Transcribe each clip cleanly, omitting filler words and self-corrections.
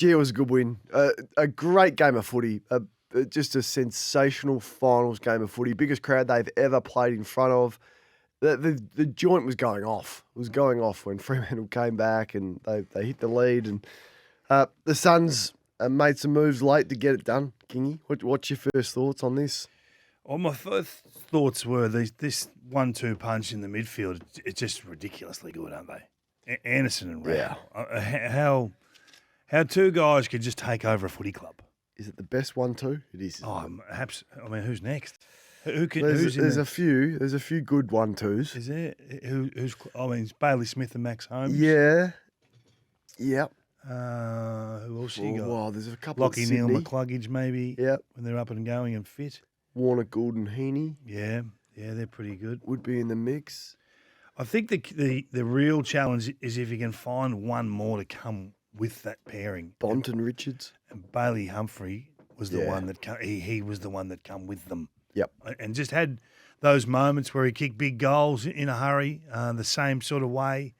Gee, it was a good win. A great game of footy. Just a sensational finals game of footy. Biggest crowd they've ever played in front of. The joint was going off. It was going off when Fremantle came back and they hit the lead. And the Suns made some moves late to get it done. Kingy, what's your first thoughts on this? Well, my first thoughts were this 1-2 punch in the midfield. It's just ridiculously good, aren't they? Anderson and Rao. Yeah. How two guys could just take over a footy club. Is it the best 1-2? It is. Oh, perhaps. I mean, who's next? Who's There's a few good 1-2s. Is there? Who's? I mean, it's Bailey Smith and Max Holmes. Yeah. Yep. Who else you got? Well, there's a couple Lockie of Neal Sydney. McCluggage maybe. Yep. When they're up and going and fit. Warner, Gould and Heaney Yeah, they're pretty good. would be in the mix. I think the real challenge is if you can find one more to come with that pairing. Bont and Richards. And Bailey Humphrey was the Yeah. one that he was the one that come with them. Yep. And just had those moments where he kicked big goals in a hurry, the same sort of way.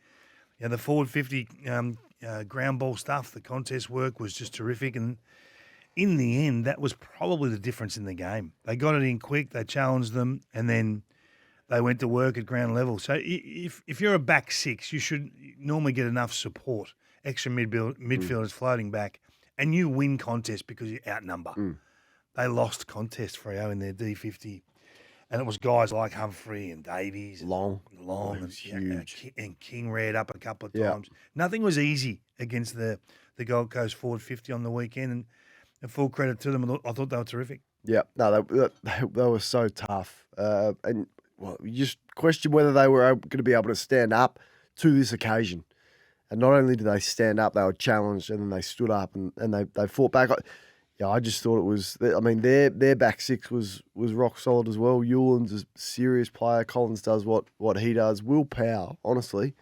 You know, the forward 50 ground ball stuff, the contest work was just terrific. And in the end, that was probably the difference in the game. They got it in quick, they challenged them, and then they went to work at ground level. So if you're a back six, you should normally get enough support, extra midfielders floating back, and you win contest because you outnumber. They lost contest, Freo, in their D50. And it was guys like Humphrey and Davies. Long and, huge. And King reared up a couple of Yeah. times. Nothing was easy against the Gold Coast forward 50 on the weekend. And full credit to them. I thought they were terrific. Yeah, no, they were so tough. And well, you just question whether they were going to be able to stand up to this occasion. And not only did they stand up, they were challenged and then they stood up and they fought back. Yeah, I just thought it was. I mean, their back six was rock solid as well. Ewan's a serious player. Collins does what he does. Will Powell, honestly,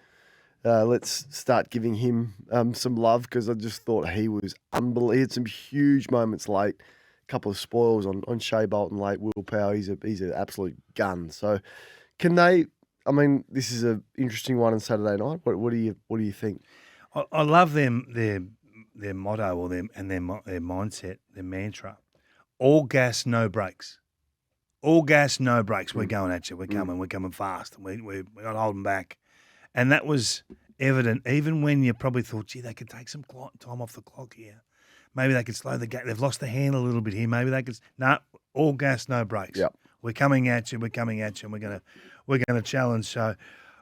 let's start giving him some love because I just thought he was unbelievable. He had some huge moments late. A couple of spoils on Shea Bolton late. Will Powell, he's an absolute gun. So, can they? I mean, this is an interesting one on Saturday night. What do you think? I love their motto or their mindset, their mantra. All gas, no brakes. All gas, no brakes. We're going at you. We're coming fast. And we're not holding back. And that was evident even when you probably thought, gee, they could take some time off the clock here. Maybe they could slow the game. They've lost the hand a little bit here. Maybe they could. No, all gas, no brakes. Yep. We're coming at you. We're coming at you. And we're gonna challenge. So,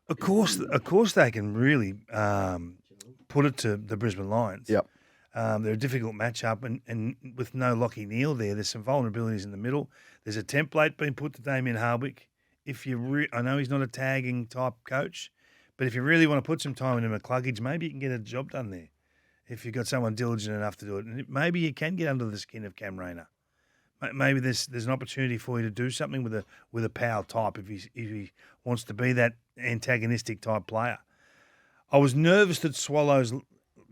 of course, they can really put it to the Brisbane Lions. Yep. They're a difficult matchup, and with no Lockie Neal there's some vulnerabilities in the middle. There's a template being put to Damien Hardwick. I know he's not a tagging type coach, but if you really want to put some time into McCluggage, maybe you can get a job done there. If you've got someone diligent enough to do it, and maybe you can get under the skin of Cam Rayner. Maybe there's an opportunity for you to do something with a Powell type if he wants to be that antagonistic type player. I was nervous that Swallows,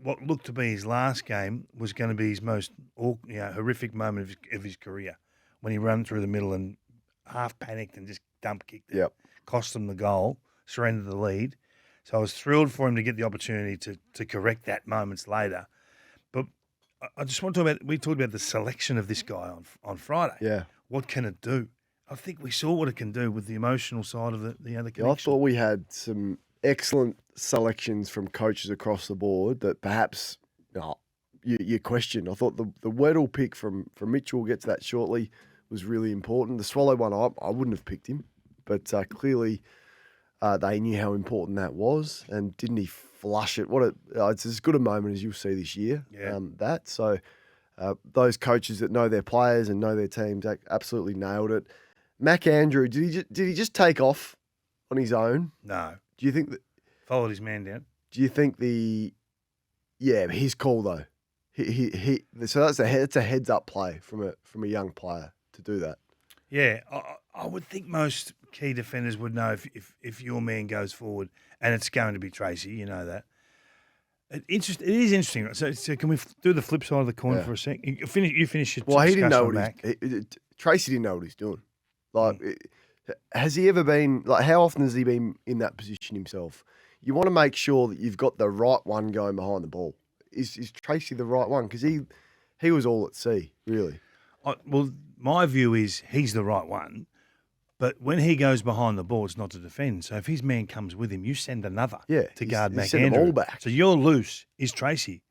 what looked to be his last game, was going to be his most horrific moment of his career when he ran through the middle and half panicked and just dump kicked it. Yep. Cost them the goal, surrendered the lead. So I was thrilled for him to get the opportunity to correct that moments later. But I just want to talk about, we talked about the selection of this guy on Friday. Yeah. What can it do? I think we saw what it can do with the emotional side of the other connection. Yeah, I thought we had some excellent selections from coaches across the board that perhaps you question. I thought the Weddle pick from Mitchell, we'll get to that shortly, was really important. The Swallow one, I wouldn't have picked him, but clearly they knew how important that was, and didn't he flush it? It's as good a moment as you'll see this year. Yeah. Those coaches that know their players and know their teams absolutely nailed it. Mac Andrew, did he just take off on his own? No. Do you think that? Followed his man down. Do you think his call though? So that's a heads up play from a young player to do that. Yeah, I would think most key defenders would know if your man goes forward, and it's going to be Tracy. You know that. It is interesting. So can we do the flip side of the coin for a sec? You finish your Well, he didn't know what Tracy didn't know what he's doing. Like, has he ever been like? How often has he been in that position himself? You want to make sure that you've got the right one going behind the ball. is Tracy the right one? Because he was all at sea, really. Well, my view is he's the right one, but when he goes behind the ball, it's not to defend. So if his man comes with him, you send another to guard you send them McAndrew. all back. So you're loose is Tracy.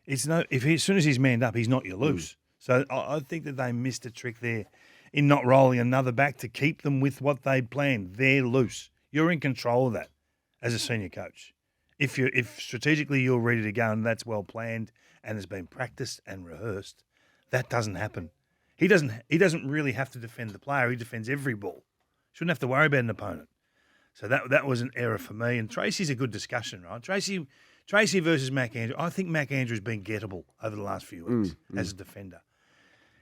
As soon as he's manned up, he's not your loose. So I think that they missed a trick there in not rolling another back to keep them with what they'd planned. They're loose. You're in control of that as a senior coach. If strategically you're ready to go and that's well planned and has been practiced and rehearsed, that doesn't happen. He doesn't really have to defend the player. He defends every ball. Shouldn't have to worry about an opponent. So that was an error for me. And Tracy's a good discussion, right? Tracy versus McAndrew. I think McAndrew's been gettable over the last few weeks as a defender.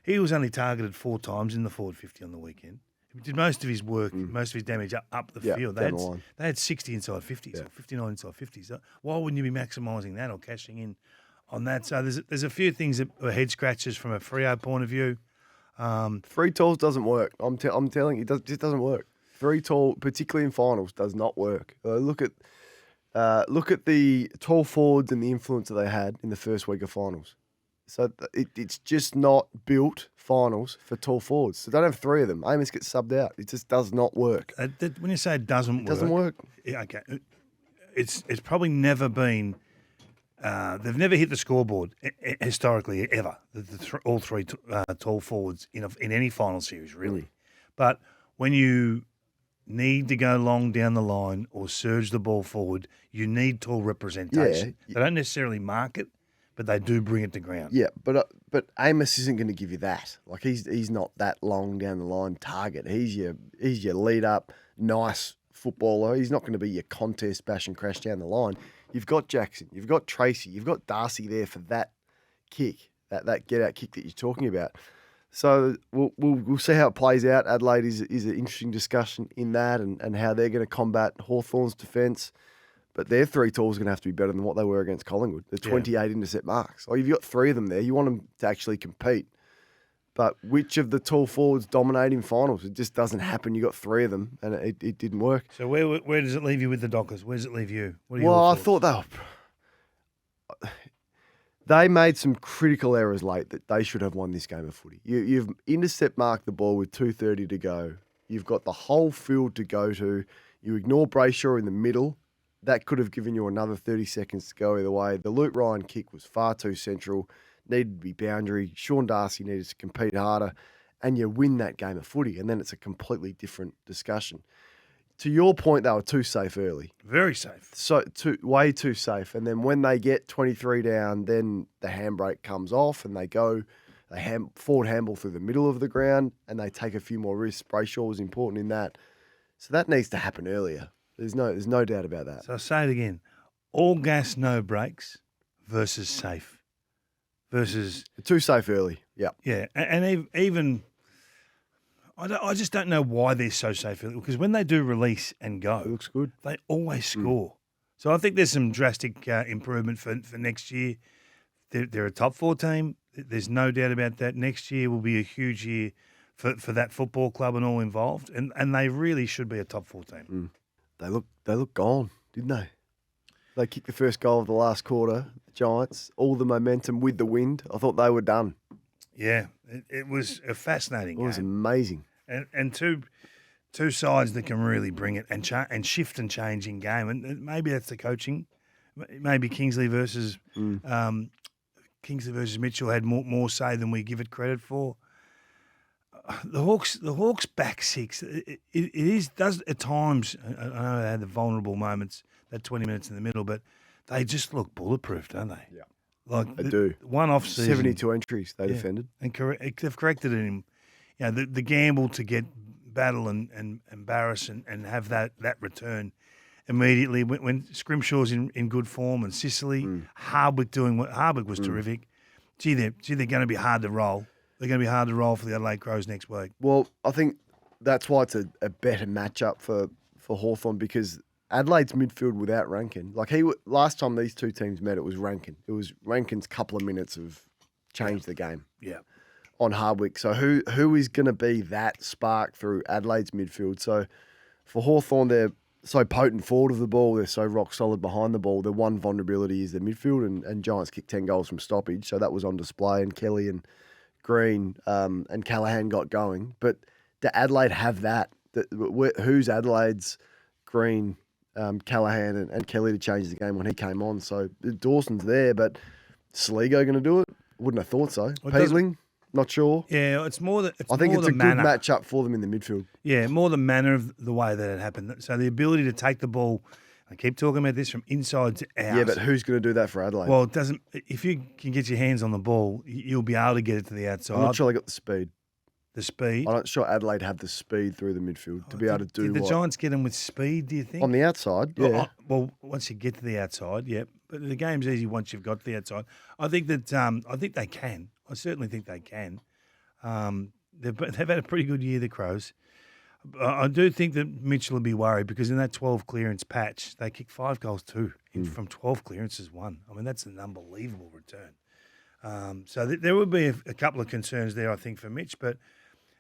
He was only targeted 4 times in the forward 50 on the weekend. He did most of his work, most of his damage up the field. They had 60 inside 50s or 59 inside 50s. So why wouldn't you be maximising that or cashing in on that? So there's a few things that were head scratches from a Freo point of view. Free tools doesn't work. I'm telling you, it just doesn't work. Free tall, particularly in finals, does not work. Look at the tall forwards and the influence that they had in the first week of finals. So it's just not built finals for tall forwards. So don't have 3 of them. Amos gets subbed out. It just does not work. When you say it doesn't work. Yeah, okay. It's probably never been. They've never hit the scoreboard historically ever. All 3 tall forwards in any final series really. But when you need to go long down the line or surge the ball forward, you need tall representation. Yeah. They don't necessarily mark it, but they do bring it to ground. Yeah, but Amos isn't going to give you that. Like he's not that long down the line target. He's your lead up, nice footballer. He's not going to be your contest bash and crash down the line. You've got Jackson, you've got Tracy, you've got Darcy there for that kick, that get out kick that you're talking about. So we'll see how it plays out. Adelaide is an interesting discussion in that and how they're going to combat Hawthorn's defence. But their 3 talls are going to have to be better than what they were against Collingwood. The 28 intercept marks. You've got 3 of them there. You want them to actually compete. But which of the tall forwards dominate in finals? It just doesn't happen. You got 3 of them, and it didn't work. So where does it leave you with the Dockers? Where does it leave you? I thought they made some critical errors late that they should have won this game of footy. You've intercept marked the ball with 2:30 to go. You've got the whole field to go to. You ignore Brayshaw in the middle. That could have given you another 30 seconds to go either way. The Luke Ryan kick was far too central, needed to be boundary. Sean Darcy needed to compete harder, and you win that game of footy, and then it's a completely different discussion. To your point, they were too safe early. Very safe. So way too safe. And then when they get 23 down, then the handbrake comes off, and they forward handball through the middle of the ground, and they take a few more risks. Brayshaw was important in that. So that needs to happen earlier. There's no doubt about that. So I'll say it again. All gas, no brakes versus safe. Versus... Too safe early, yeah. Yeah, and even... I just don't know why they're so safe early, because when they do release and go... It looks good. They always score. So I think there's some drastic improvement for next year. They're a top 4 team. There's no doubt about that. Next year will be a huge year for that football club and all involved, and they really should be a top 4 team. They look gone, didn't they? They kicked the first goal of the last quarter, the Giants, all the momentum with the wind. I thought they were done. Yeah, it was a fascinating game. It was amazing. And two sides that can really bring it and shift and change in game. And maybe that's the coaching. Maybe Kingsley versus Mitchell had more say than we give it credit for. The Hawks back 6. It does at times. I know they had the vulnerable moments, that 20 minutes in the middle, but they just look bulletproof, don't they? Yeah, like they do. One off season, 72 entries they defended, and they've corrected it in. The gamble to get battle and embarrass and have that return immediately when Scrimshaw's in good form and Sicily, Hardwick doing what Hardwick was terrific. Gee, they're going to be hard to roll. They're going to be hard to roll for the Adelaide Crows next week. Well, I think that's why it's a better matchup for Hawthorn, because Adelaide's midfield without Rankin. Last time these 2 teams met, it was Rankin. It was Rankin's couple of minutes of changed the game. Yeah. On Hardwick. So who is going to be that spark through Adelaide's midfield? So for Hawthorn, so potent forward of the ball. They're so rock solid behind the ball. Their one vulnerability is their midfield, and Giants kicked 10 goals from stoppage, so that was on display. And Kelly and Green and Callahan got going. But do Adelaide have that? Who's Adelaide's Green, Callahan, and Kelly to change the game when he came on? So Dawson's there, but Sligo going to do it? Wouldn't have thought so. Well, Peatling, not sure. Yeah, it's more that I think it's a good manner. matchup for them in the midfield. Yeah, more the manner of the way that it happened. So the ability to take the ball, I keep talking about this, from inside to out. Yeah, but who's going to do that for Adelaide? Well, it doesn't. If you can get your hands on the ball, you'll be able to get it to the outside. I'm not sure they got the speed. The speed. I'm not sure Adelaide have the speed through the midfield to be able to do Did the what? Giants get them with speed, do you think? On the outside, yeah. Well, once you get to the outside, yeah. But the game's easy once you've got to the outside. I think that I think they can. I certainly think they can. They've had a pretty good year, the Crows. I do think that Mitchell will be worried because in that 12 clearance patch, they kicked 5 goals too. From 12 clearances, 1. I mean, that's an unbelievable return. So there will be a couple of concerns there, I think, for Mitch. But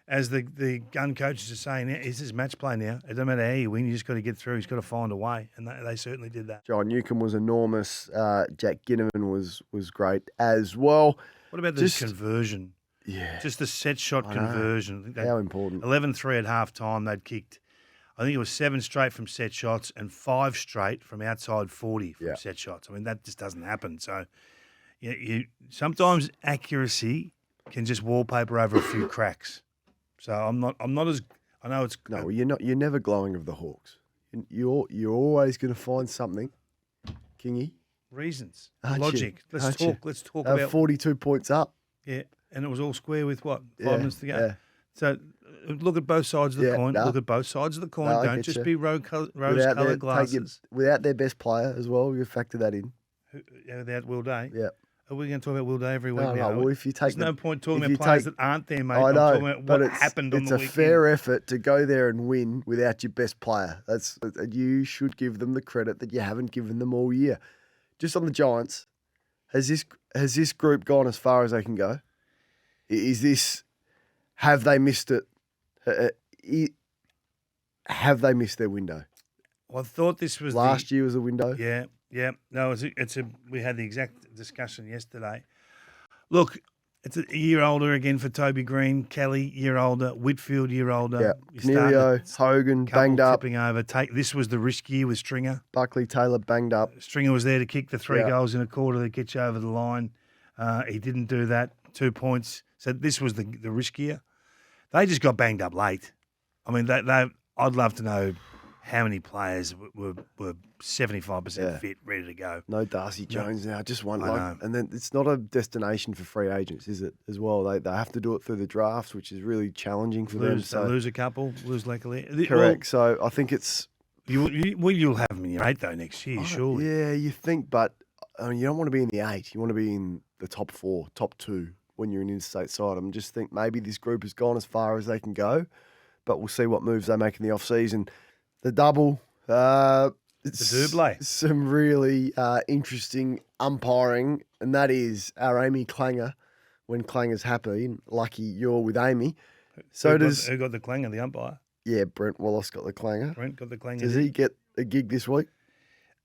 as the gun coaches are saying, it's his match play now. It doesn't matter how you win. You just got to get through. He's got to find a way. And they certainly did that. John Newcombe was enormous. Jack Ginnivan was great as well. What about the conversion? Yeah. Just the set shot conversion. I think How important. 11-3 at half time, they'd kicked, I think it was 7 straight from set shots and 5 straight from outside 40 from set shots. I mean, that just doesn't happen. So you sometimes accuracy can just wallpaper over a few cracks. So I'm not as, I know it's. No, you're never glowing of the Hawks. You're always going to find something, Kingy. Reasons. Aren't Logic. you? Let's talk about 42 points up. Yeah. And it was all square with what? 5 minutes to go. Yeah. So look at both sides of the coin. Look at both sides of the coin. Don't just be rose-coloured glasses. Without their best player as well, you factor that in. Without Will Day. Yeah. Are we going to talk about Will Day every week? No, well, if you take There's no point talking about players that aren't there, mate. I know, I'm talking about what happened on the weekend. It's a fair effort to go there and win without your best player. You should give them the credit that you haven't given them all year. Just on the Giants, has this group gone as far as they can go? Have they missed it? Have they missed their window? Well, I thought this was last year was a window. Yeah. No, we had the exact discussion yesterday. Look, it's a year older again for Toby Green, Kelly year older, Whitfield year older. Yeah, Canario, Hogan banged up, tipping over. This was the risk year with Stringer. Buckley Taylor banged up. Stringer was there to kick the 3 goals in a quarter that get you over the line. He didn't do that. 2 points. So this was the risk year. They just got banged up late. I mean, I'd love to know how many players were 75% fit, ready to go. No Darcy Jones now, just one. And then it's not a destination for free agents, is it, as well? They have to do it through the drafts, which is really challenging for them. So lose a couple, lose Leclerc. Correct. So I think it's... You'll have them in your 8, though, next year, surely. Yeah, you think, but you don't want to be in the 8. You want to be in the top 4, top 2 when you're an interstate side. I just think maybe this group has gone as far as they can go, but we'll see what moves they make in the off-season. The double, the double. Some really interesting umpiring, and that is our Amy Clanger. When Clanger's happy, lucky you're with Amy. Who got the Clanger, the umpire? Yeah, Brent Wallace got the Clanger. Brent got the Clanger. Does he get a gig this week?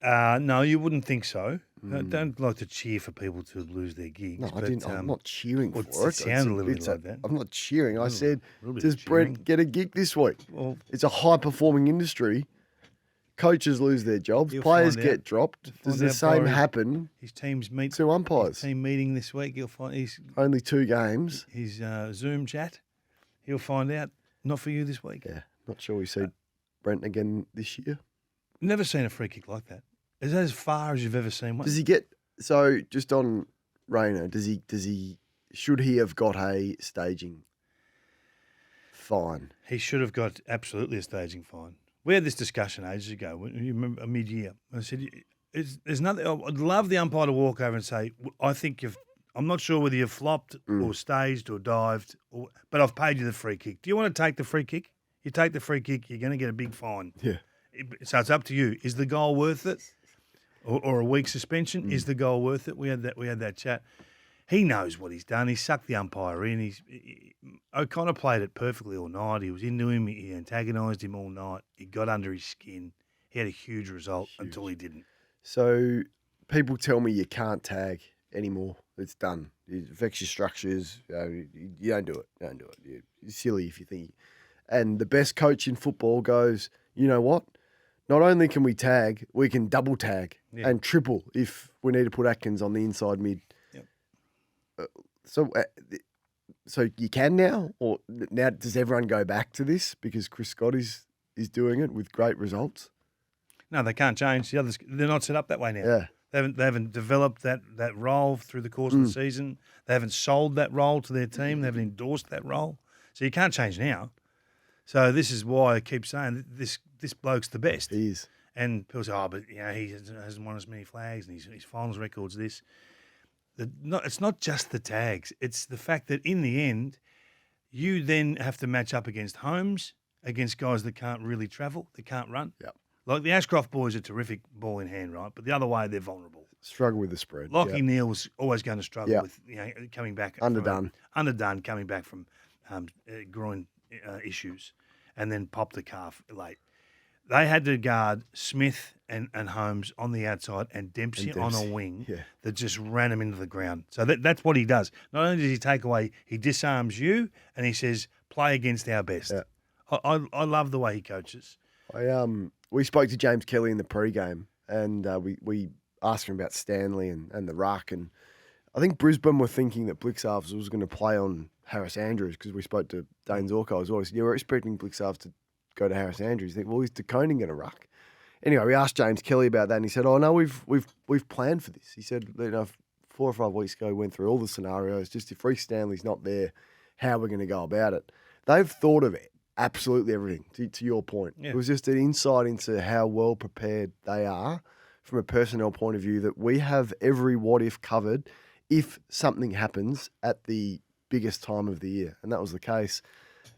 No, you wouldn't think so. Don't like to cheer for people to lose their gigs. No, I didn't. I'm not cheering for it. It sounded a little bit like that. I'm not cheering. I said, does Brent get a gig this week? Well, it's a high-performing industry. Coaches lose their jobs. Players get dropped. Does the same happen? His team's to umpires. His team meeting this week. He'll find he's only 2 games. His Zoom chat. He'll find out. Not for you this week. Yeah, not sure we see Brent again this year. Never seen a free kick like that. Is that as far as you've ever seen one? Does he get just on Rayner? Should he have got a staging fine? He should have got absolutely a staging fine. We had this discussion ages ago. You remember mid-year? I said, "There's nothing." I'd love the umpire to walk over and say, "I think I'm not sure whether you've flopped or staged or dived, but I've paid you the free kick. Do you want to take the free kick? You take the free kick, you're going to get a big fine. Yeah. So it's up to you. Is the goal worth it, or a week suspension? Is the goal worth it? We had that chat. He knows what he's done. He sucked the umpire in. O'Connor played it perfectly all night. He was into him. He antagonised him all night. He got under his skin. he had a huge result until he Huge. didn't. So people tell me you can't tag anymore. It's done. It affects your structures. You don't do it. You don't do it. You're silly if you think. And the best coach in football goes, you know what? Not only can we tag, we can double tag Yeah. and triple if we need to put Atkins on the inside mid. Yep. So you can now, or now does everyone go back to this because Chris Scott is doing it with great results? No, they can't change. The others, they're not set up that way now. Yeah. They haven't developed that role through the course of the season. They haven't sold that role to their team. They haven't endorsed that role. So you can't change now. So this is why I keep saying this bloke's the best. He is. And people say, oh, but he hasn't won as many flags, and his finals record's this. It's not just the tags. It's the fact that in the end, you then have to match up against Holmes, against guys that can't really travel, that can't run. Yep. Like the Ashcroft boys are terrific ball in hand, right? But the other way, they're vulnerable. Struggle with the spread. Lockie Neal's always going to struggle Yep. with coming back Underdone. coming back from groin issues, and then popped the calf late. They had to guard Smith and Holmes on the outside and Dempsey on a wing that just ran him into the ground. So that's what he does. Not only does he take away, he disarms you and he says, play against our best. Yeah. I love the way he coaches. We spoke to James Kelly in the pre-game and we asked him about Stanley and the ruck, and I think Brisbane were thinking that Blixarves was going to play on Harris Andrews because we spoke to Dane Zorko as well. He said, we're expecting Blixarves to go to Harris Andrews. You think, well, is De Koning going to ruck? Anyway, we asked James Kelly about that, and he said, "Oh no, we've planned for this." He said, 4 or 5 weeks ago, we went through all the scenarios. Just if Reece Stanley's not there, how we're going to go about it. They've thought of it, absolutely everything. To your point, It was just an insight into how well prepared they are from a personnel point of view. That we have every what if covered if something happens at the biggest time of the year, and that was the case.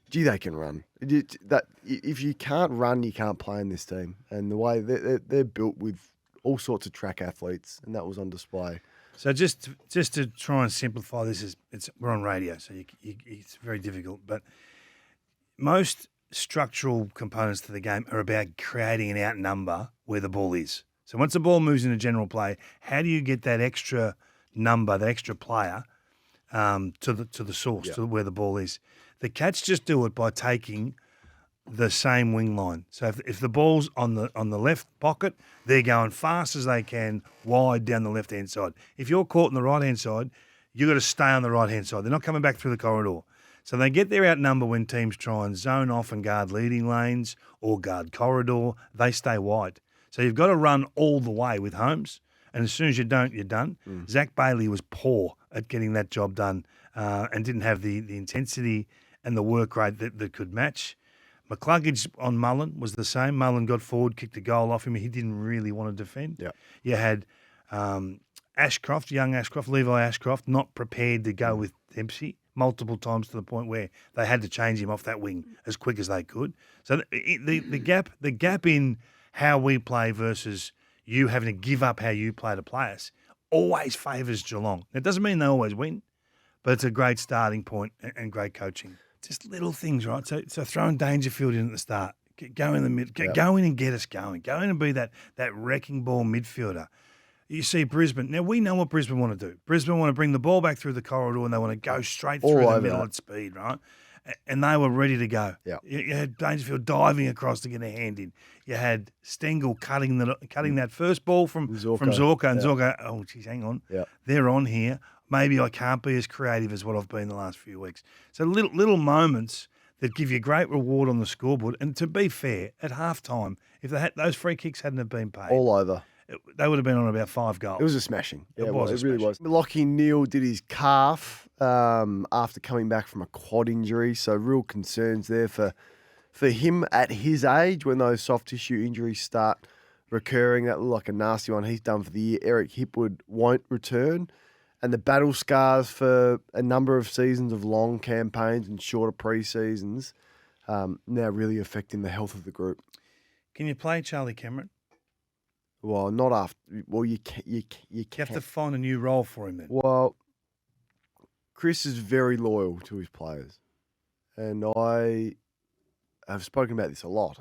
Gee, they can run. If you can't run, you can't play in this team. And the way they're built with all sorts of track athletes, and that was on display. So just to try and simplify this, we're on radio, so it's very difficult. But most structural components to the game are about creating an outnumber where the ball is. So once the ball moves into general play, how do you get that extra number, that extra player, to the source, to where the ball is? The Cats just do it by taking the same wing line. So if the ball's on the left pocket, they're going fast as they can wide down the left-hand side. If you're caught on the right-hand side, you've got to stay on the right-hand side. They're not coming back through the corridor. So they get their outnumber when teams try and zone off and guard leading lanes or guard corridor. They stay wide. So you've got to run all the way with Holmes. And as soon as you don't, you're done. Zach Bailey was poor at getting that job done and didn't have the intensity and the work rate that could match. McCluggage on Mullen was the same. Mullen got forward, kicked a goal off him. He didn't really want to defend. Yeah. You had Ashcroft, young Ashcroft, Levi Ashcroft, not prepared to go with Dempsey multiple times to the point where they had to change him off that wing as quick as they could. So the gap in how we play versus you having to give up how you play to play us always favours Geelong. It doesn't mean they always win, but it's a great starting point and great coaching. Just little things, right? So throwing Dangerfield in at the start, go in the mid, go in and get us going. Go in and be that wrecking ball midfielder. You see Brisbane. Now, we know what Brisbane want to do. Brisbane want to bring the ball back through the corridor and they want to go straight through the middle at speed, right? And they were ready to go. Yeah. You had Dangerfield diving across to get a hand in. You had Stengel cutting that first ball from Zorko. And Zorko, oh, geez, hang on. Yeah. They're on here. Maybe I can't be as creative as what I've been the last few weeks. So little moments that give you great reward on the scoreboard. And to be fair, at halftime, if those free kicks hadn't have been paid, All over. they would have been on about 5 goals. It was a smashing. It was It really was. Lockie Neal did his calf after coming back from a quad injury, so real concerns there for him at his age when those soft tissue injuries start recurring. That looked like a nasty one. He's done for the year. Eric Hipwood won't return. And the battle scars for a number of seasons of long campaigns and shorter pre-seasons now really affecting the health of the group. Can you play Charlie Cameron? Well, not after. Well, you can. You have to find a new role for him then. Well, Chris is very loyal to his players, and I have spoken about this a lot.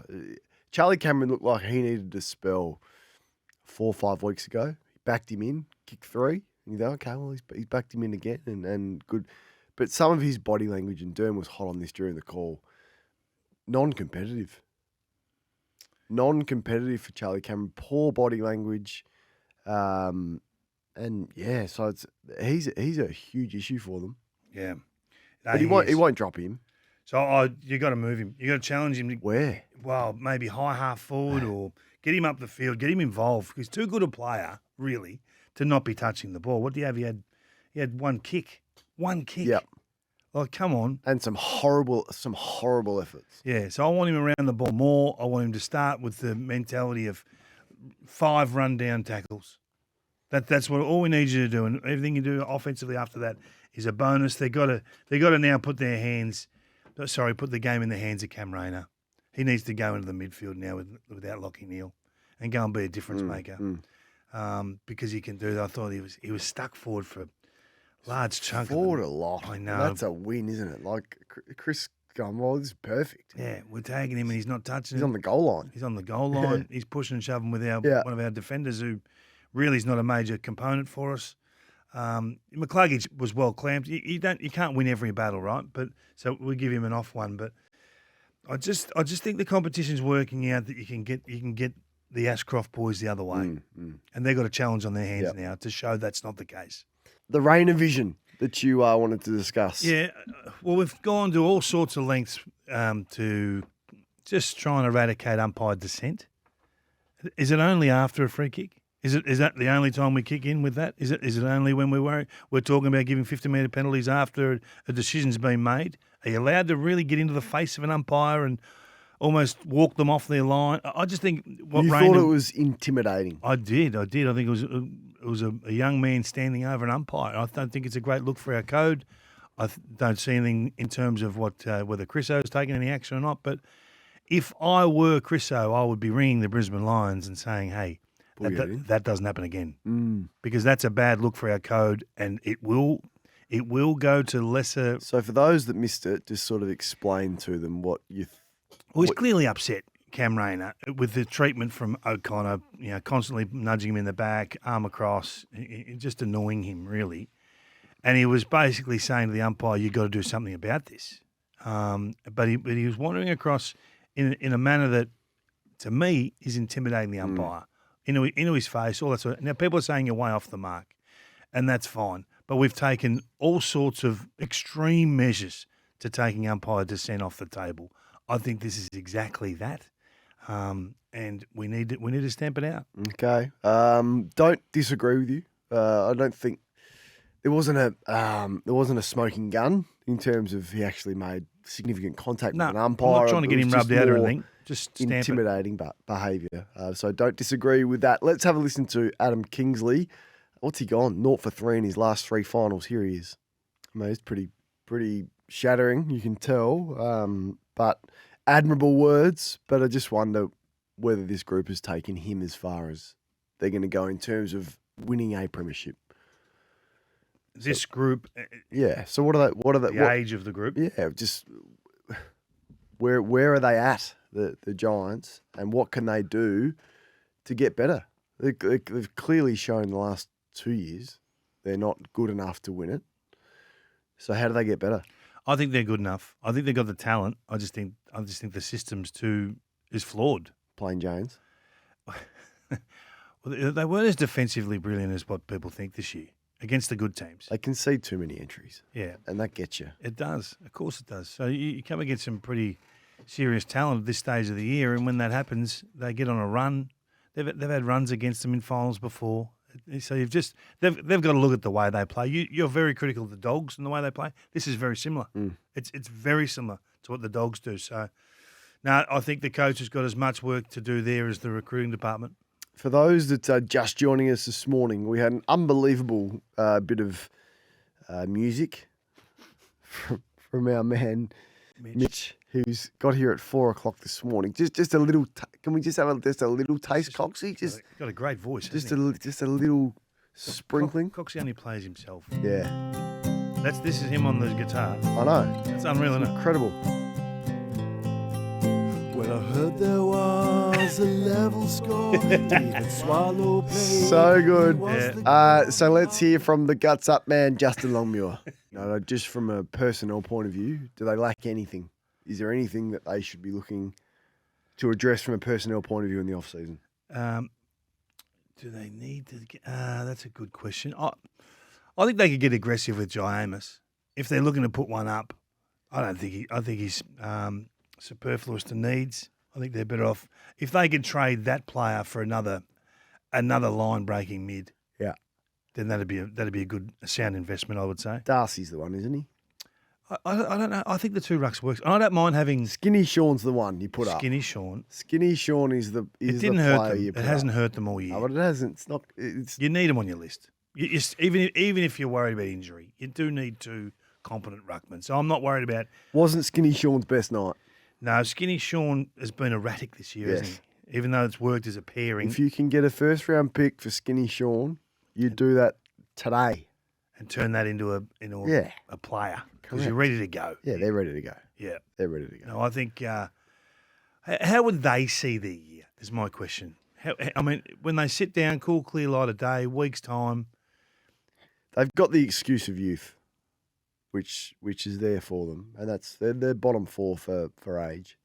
Charlie Cameron looked like he needed a spell 4 or 5 weeks ago. He backed him in, kicked 3. You know, okay, well, he's backed him in again and good. But some of his body language, and Dern was hot on this during the call, non-competitive. Non-competitive for Charlie Cameron. Poor body language. And, yeah, so he's a huge issue for them. Yeah. But he won't drop him. So you got to move him. You got to challenge him. Where? Well, maybe high half forward or get him up the field, get him involved. He's too good a player, really, to not be touching the ball. What do you have? He had one kick. One kick. Yep. Like, come on. And some horrible efforts. Yeah, so I want him around the ball more. I want him to start with the mentality of 5 run-down tackles. That's what all we need you to do, and everything you do offensively after that is a bonus. They got to now put the game in the hands of Cam Rayner. He needs to go into the midfield now without Lockie Neal and go and be a difference maker. Because he can do that. I thought he was stuck forward for a large chunk. Forward a lot. I know. That's a win, isn't it? Like Chris going, well, this is perfect. Yeah, we're tagging him and he's not touching He's it. on the goal line. He's on the goal line. He's pushing and shoving with one of our defenders who really is not a major component for us. McCluggage was well clamped. You can't win every battle, right? But so we give him an off one. But I just think the competition's working out that you can get the Ashcroft boys the other way, and they've got a challenge on their hands now to show that's not the case. The Rayner vision that you wanted to discuss. Yeah, well, we've gone to all sorts of lengths to just try and eradicate umpire dissent. Is it only after a free kick? Is that the only time we kick in with that? Is it only when we're talking about giving 50-metre penalties after a decision's been made? Are you allowed to really get into the face of an umpire and almost walk them off their line? I just think you thought it was intimidating. I did. I think it was a young man standing over an umpire. I don't think it's a great look for our code. I don't see anything in terms of whether Chriso's taken any action or not. But if I were Chriso, I would be ringing the Brisbane Lions and saying, hey, that doesn't happen again, because that's a bad look for our code, and it will go to lesser. So for those that missed it, just sort of explain to them what you. Well, he's clearly upset, Cam Rayner, with the treatment from O'Connor. Constantly nudging him in the back, arm across, just annoying him really. And he was basically saying to the umpire, "You've got to do something about this." But he was wandering across in a manner that, to me, is intimidating the umpire. Into his face, all that sort of. Now, people are saying you're way off the mark, and that's fine. But we've taken all sorts of extreme measures to taking umpire dissent off the table. I think this is exactly that, and we need to stamp it out. Okay, don't disagree with you. I don't think there wasn't a smoking gun in terms of he actually made significant contact with an umpire. I'm not trying to get him rubbed out or anything. Just intimidating behaviour. So don't disagree with that. Let's have a listen to Adam Kingsley. What's he gone? 0 for 3 in his last 3 finals. Here he is. I mean, it's pretty shattering, you can tell. But admirable words. But I just wonder whether this group has taken him as far as they're going to go in terms of winning a premiership. This group. Yeah. So what are they? The age of the group. Yeah. Just where are they at? The Giants, and what can they do to get better? They've clearly shown the last 2 years they're not good enough to win it. So how do they get better? I think they're good enough. I think they've got the talent. I just think the system's is flawed. Plain Janes. Well, they weren't as defensively brilliant as what people think this year against the good teams. They concede too many entries. Yeah, and that gets you. It does. Of course, it does. So you come against some pretty serious talent at this stage of the year, and when that happens, they get on a run. They've had runs against them in finals before, so they've got to look at the way they play. You're very critical of the Dogs and the way they play. This is very similar. It's very similar to what the Dogs do. So now I think the coach has got as much work to do there as the recruiting department. For those that are just joining us this morning, we had an unbelievable bit of music from our man Mitch, who's got here at 4 o'clock this morning. Just a little. Can we just have just a little taste, Coxie? Just got a great voice. Just a little sprinkling. Coxie only plays himself. Yeah. This is him on the guitar. I know. That's unreal, isn't it? Incredible. Well, I heard there was was a level score. David Swallow played. So good. Yeah. So let's hear from the guts up man, Justin Longmuir. No, just from a personnel point of view, do they lack anything? Is there anything that they should be looking to address from a personnel point of view in the off season? Do they need to get... that's a good question. I think they could get aggressive with Jai Amos. If they're looking to put one up, I think he's superfluous to needs. I think they're better off if they could trade that player for another line breaking mid. Yeah. Then that'd be a good sound investment, I would say. Darcy's the one, isn't he? I don't know. I think the two rucks works. I don't mind having Skinny Sean's the one you put up. Skinny Sean. Skinny Sean is the It didn't hurt player them. you It put hasn't up. hurt them all year. No, but it hasn't. It's not. It's You need him on your list. Even if you're worried about injury, you do need two competent ruckmen. So I'm not worried about. wasn't Skinny Sean's best night. No, Skinny Sean has been erratic this year, hasn't Yes. he? Even though it's worked as a pairing If you can get a first round pick for Skinny Sean, you do that today. and turn that into a Yeah. a player because Correct. you're ready to go. Yeah, they're ready to go. Yeah. They're ready to go. No, I think. How would they see their year? Is my question. I mean, when they sit down, cool, clear light of day, week's time. They've got the excuse of youth, which is there for them, and they're bottom four for age.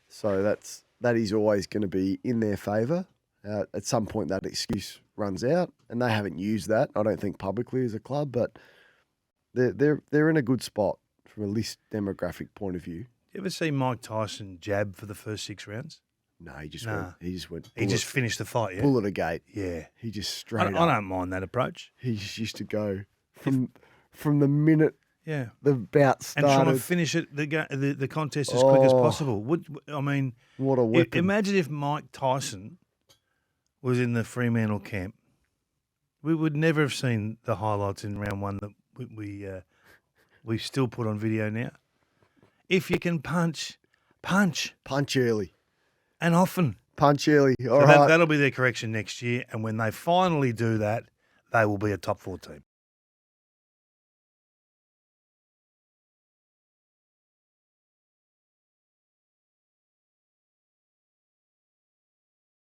So that is always going to be in their favour. At some point, that excuse runs out, and they haven't used that. I don't think publicly as a club, but they're in a good spot from a list demographic point of view. You ever see Mike Tyson jab for the first 6 rounds? No, he just Nah. went. He just finished the fight. Yeah. bullet a gate. Yeah. He just I straight don't, up. I don't mind that approach. He just used to go from the minute Yeah. the bout And try started. to finish it the contest as quick as Oh. possible. What a weapon! Imagine if Mike Tyson was in the Fremantle camp. We would never have seen the highlights in round one that we still put on video now. If you can punch Punch early. and often. Punch early. All So right. that'll be their correction next year. And when they finally do that, they will be a top 4 team.